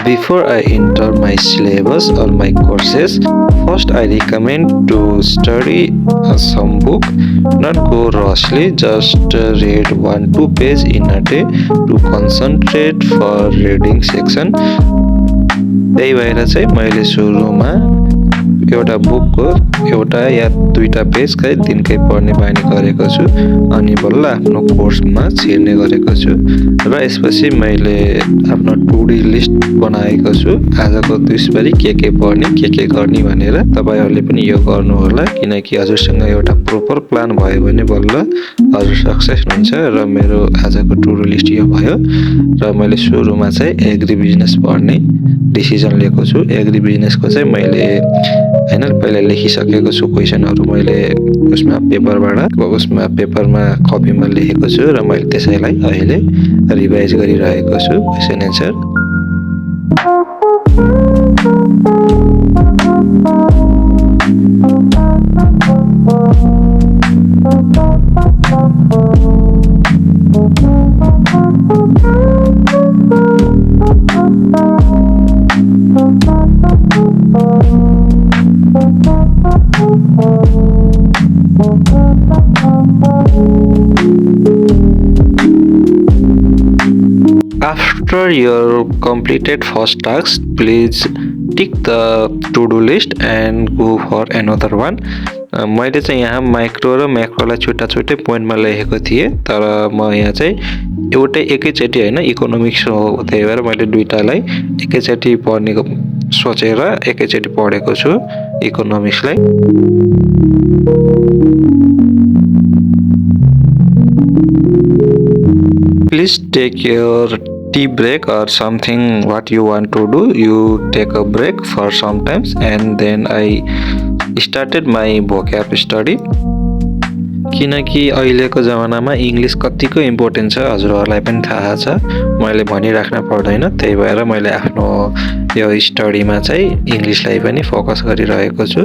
Before I enter my syllabus or my courses, first I recommend to study some book, not go rushly, just read 1-2 page in a day to concentrate for reading section. त्यही भएर चाहिँ मैले सुरुमा एउटा बुकको एउटा या दुईटा page दिनकै पढ्ने बानी गरेको छु अनि बल्ल आफ्नो कोर्समा छिर्ने गरेको छु र यसपछि मैले आफ्नो टु डू लिस्ट बनाएको छु आजको दिनभरि के पढ्ने के गर्ने भनेर। तपाईहरुले पनि यो गर्नु होला किनकि हजुरसँग एउटा प्रोपर प्लान भयो भने बल्ल हजुर सक्सेस हुन्छ र मेरो आजको टु डू लिस्ट यो भयो र मैले सुरुमा चाहिँ एग्री बिजनेस पढ्ने डिसिजन लिएको छु। एग्री बिजनेसको चाहिँ मैले हैन पहिला लेखिसकेको छु क्वेशनहरु मैले उसमा पेपरमा कपीमा लेखेको छु र मैले त्यसैलाई अहिले रिभाइज गरिरहेको छु question answer. After your completed first task, please tick the to-do list and go for another one. मैले चाहिँ यहाँ माइक्रो र म्याक्रोलाई छुट्टा-छुट्टै पोइन्टमा लेखेको थिएँ तर म यहाँ चाहिँ एउटै एकैचोटी हैन इकोनोमिक्स हो त्यही भएर मैले दुईटालाई एकैचोटी पढ्ने सोचेर एकैचोटी पढेको छु इकोनोमिक्सलाई। Please take your tea break or something what you want to do. You take a break for some times and then I started my vocab study. किनकि अहिलेको जमानामा इंग्लिश कतिको इम्पोर्टेन्ट छ हजुरहरुलाई पनि थाहा छ मैले भनिराख्न पर्दैन त्यही भएर मैले आफ्नो यो स्टडीमा चाहिँ इंग्लिशलाई पनि फोकस गरिरहेको छु।